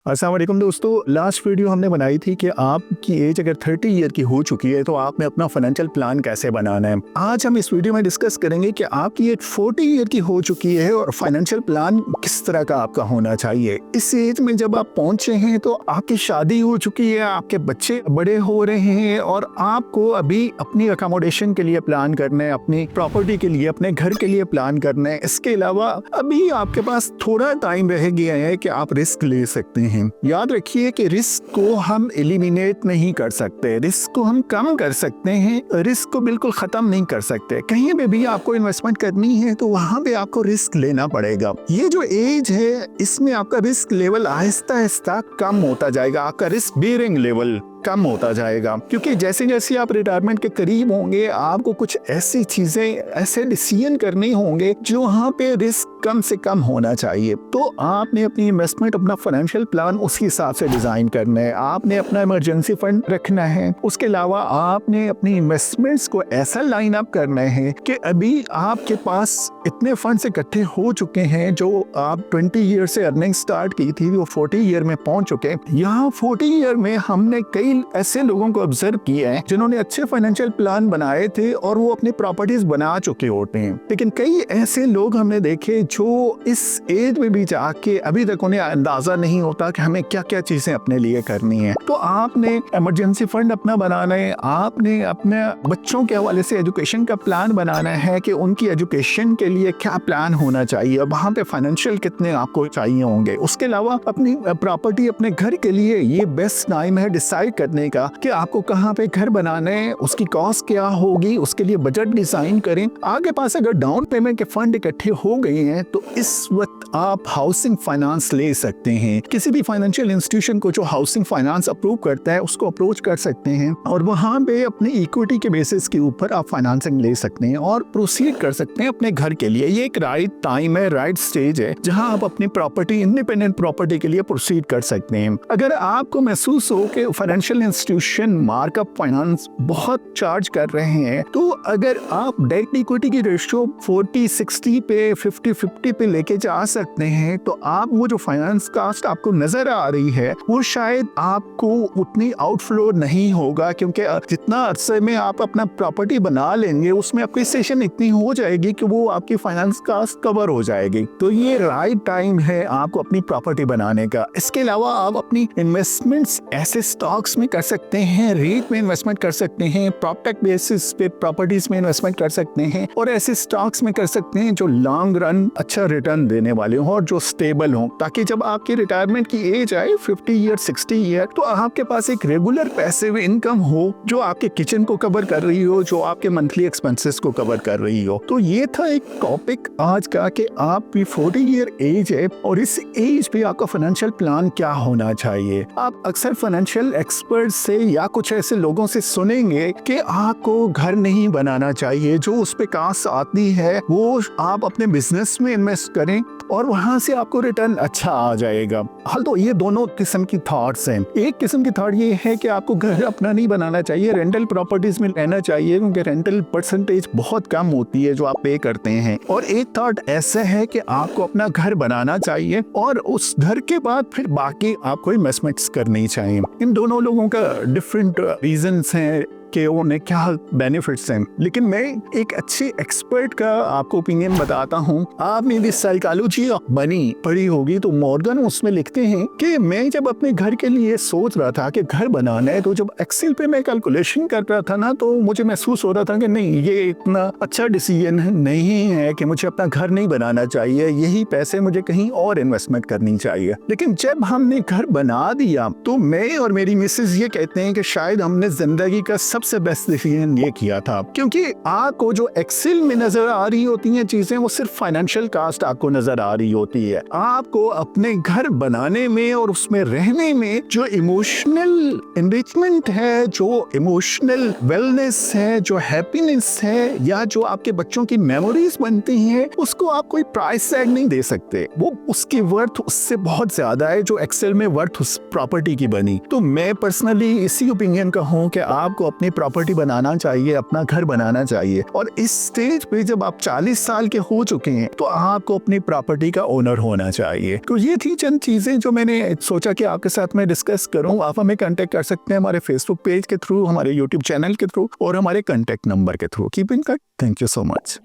अस्सलाम वालेकुम दोस्तों। लास्ट वीडियो हमने बनाई थी कि आपकी एज अगर 30 ईयर की हो चुकी है तो आपने अपना फाइनेंशियल प्लान कैसे बनाना है। आज हम इस वीडियो में डिस्कस करेंगे कि आपकी एज 40 ईयर की हो चुकी है और फाइनेंशियल प्लान किस तरह का आपका होना चाहिए। इस एज में जब आप पहुंचे हैं तो आपकी शादी हो चुकी है, आपके बच्चे बड़े हो रहे हैं और आपको अभी अपनी अकोमोडेशन के लिए प्लान करना है, अपनी प्रॉपर्टी के लिए, अपने घर के लिए प्लान करना है। इसके अलावा अभी आपके पास थोड़ा टाइम रह गया है कि आप रिस्क ले सकते हैं। याद रखिए कि रिस्क को हम एलिमिनेट नहीं कर सकते, रिस्क को हम कम कर सकते हैं, रिस्क को बिल्कुल खत्म नहीं कर सकते। कहीं पे भी आपको इन्वेस्टमेंट करनी है तो वहां पे आपको रिस्क लेना पड़ेगा। ये जो एज है इसमें आपका रिस्क लेवल आहिस्ता आहिस्ता कम होता जाएगा, आपका रिस्क बेयरिंग लेवल कम होता जाएगा, क्योंकि जैसे जैसे आप रिटायरमेंट के करीब होंगे आपको कुछ ऐसी चीजें, ऐसे डिसीजन करने होंगे जो वहाँ पे रिस्क कम से कम होना चाहिए। तो आपने अपनी इन्वेस्टमेंट, अपना फाइनेंशियल प्लान उसी हिसाब से डिजाइन करना है। आपने अपना इमरजेंसी फंड रखना है, उसके अलावा आपने अपनी इन्वेस्टमेंट्स को ऐसा लाइन अप करना है कि अभी आपके पास इतने फंड्स इकट्ठे हो चुके हैं जो आप 20 ईयर से अर्निंग स्टार्ट की थी वो 40 ईयर में पहुंच चुके। यहाँ 40 ईयर में हमने कई ऐसे लोगों को ऑब्जर्व किया है जिन्होंने अच्छे फाइनेंशियल प्लान बनाए थे और वो अपनी प्रॉपर्टीज बना चुके होते हैं। लेकिन कई ऐसे लोग हमने देखे जो इस एज में भी जाके अभी तक उन्हें अंदाजा नहीं होता कि हमें क्या क्या चीजें अपने लिए करनी है। तो आपने इमरजेंसी फंड अपना बनाना है, आपने अपने बच्चों के हवाले से एजुकेशन का प्लान बनाना है कि उनकी एजुकेशन के लिए क्या प्लान होना चाहिए, वहां पे फाइनेंशियल कितने आपको चाहिए होंगे। उसके अलावा अपनी प्रॉपर्टी, अपने घर के लिए ये बेस्ट टाइम है डिसाइड करने का कि आपको कहाँ पे घर बनाना है, उसकी कॉस्ट क्या होगी, उसके लिए बजट डिजाइन करें। आपके पास अगर डाउन पेमेंट के फंड इकट्ठे हो गए हैं तो इस वक्त आप हाउसिंग फाइनेंस ले सकते हैं। किसी भी फाइनेंशियल इंस्टीट्यूशन को जो हाउसिंग फाइनेंस अप्रूव करता है उसको अप्रोच कर सकते हैं और वहां पे अपनी इक्विटी के बेसिस के ऊपर आप फाइनेंसिंग ले सकते हैं और प्रोसीड कर सकते हैं अपने घर के लिए। ये एक राइट टाइम है, राइट स्टेज है जहां आप अपनी प्रॉपर्टी, इंडिपेंडेंट प्रॉपर्टी के लिए प्रोसीड कर सकते हैं। अगर आपको महसूस हो कि फाइनेंशियल इंस्टीट्यूशन मार्कअप फाइनेंस बहुत चार्ज कर रहे हैं तो अगर आप डेट इक्विटी की रेशियो 40-60 पे, 50-50 पे लेके जा सकते हैं तो आप वो जो फाइनेंस कास्ट आपको नजर आ रही है वो शायद आपको उतनी आउटफ्लो नहीं होगा, क्योंकि जितना अरसे में आप अपना प्रॉपर्टी बना लेंगे उसमें अप्रिसिएशन इतनी हो जाएगी कि वो आपकी फाइनेंस कास्ट कवर हो जाएगी। तो ये राइट टाइम है आपको अपनी प्रॉपर्टी बनाने का। इसके अलावा आप अपनी इन्वेस्टमेंट्स ऐसे स्टॉक्स में कर सकते हैं, रेट में इन्वेस्टमेंट कर सकते हैं, प्रॉपर्टी बेसिस पे प्रॉपर्टीज में इन्वेस्टमेंट कर सकते हैं और ऐसे स्टॉक्स में कर सकते हैं जो लॉन्ग रन अच्छा रिटर्न देने वाले हो और जो स्टेबल हो, ताकि जब आपकी रिटायरमेंट की एज आए 50 ईयर, 60 ईयर तो आपके पास एक रेगुलर पैसिव इनकम हो जो आपके किचन को कवर कर रही हो, जो आपके मंथली एक्सपेंसेस को कवर कर रही हो। तो ये था एक टॉपिक आज का कि आपकी 40 ईयर एज है और इस एज पे आपका फाइनेंशियल प्लान क्या होना चाहिए। आप अक्सर फाइनेंशियल एक्सपर्ट से या कुछ ऐसे लोगों से सुनेंगे कि आपको घर नहीं बनाना चाहिए, जो उस पे कास्ट आती है वो आप अपने बिजनेस में इन्वेस्ट करें और वहां से आपको रिटर्न अच्छा आ जाएगा। हाल तो ये दोनों किस्म की थॉट्स हैं। एक किस्म की थॉट ये है कि आपको घर अपना नहीं बनाना चाहिए, रेंटल प्रॉपर्टीज में रहना चाहिए क्योंकि रेंटल परसेंटेज बहुत कम होती है जो आप पे करते हैं। और एक थॉट ऐसा है कि आपको अपना घर बनाना चाहिए और उस घर के बाद फिर बाकी आपको इन्वेस्टमेंट्स करनी चाहिए। इन दोनों लोगों का डिफरेंट रीजंस हैं कि उन्हें क्या बेनिफिट्स हैं, लेकिन मैं एक अच्छे एक्सपर्ट का आपको ओपिनियन बताता हूँ। आपने भी साइकोलॉजी ऑफ मनी पढ़ी होगी तो मॉर्गन उसमें लिखते हैं कि मैं जब अपने घर के लिए सोच रहा था कि घर बनाना है तो जब एक्सेल पे मैं कैलकुलेशन कर रहा था ना तो मुझे महसूस हो रहा था कि नहीं, ये इतना अच्छा डिसीजन नहीं है कि मुझे अपना घर नहीं बनाना चाहिए, यही पैसे मुझे कहीं और इन्वेस्टमेंट करनी चाहिए। लेकिन जब हमने घर बना दिया तो मैं और मेरी मिसेज ये कहते हैं कि शायद हमने जिंदगी का सबसे बेस्ट डिसीजन ये किया था, क्योंकि आपको जो एक्सेल में नजर आ रही होती हैं चीजें वो सिर्फ फाइनेंशियल कास्ट आपको नजर आ रही होती है। आपको अपने घर बनाने में और उसमें रहने में जो इमोशनल एनरिचमेंट है, जो इमोशनल वेलनेस है, जो हैप्पीनेस है या जो आपके बच्चों की मेमोरीज बनती हैं उसको आप कोई प्राइस टैग नहीं दे सकते। वो उसकी वर्थ उससे बहुत ज्यादा है जो एक्सेल में वर्थ उस प्रॉपर्टी की बनी। तो मैं पर्सनली इसी ओपिनियन का हूँ कि आपको अपनी अपनी प्रॉपर्टी बनाना चाहिए, अपना घर बनाना चाहिए। और इस स्टेज पे जब आप 40 साल के हो चुके हैं तो आपको अपनी प्रॉपर्टी का ओनर होना चाहिए। तो ये थी चंद चीजें जो मैंने सोचा कि आपके साथ में डिस्कस करूं। आप हमें कांटेक्ट कर सकते हैं हमारे फेसबुक पेज के थ्रू, हमारे यूट्यूब चैनल के थ्रू और हमारे कांटेक्ट नंबर के through. Keep in touch. Thank you so much.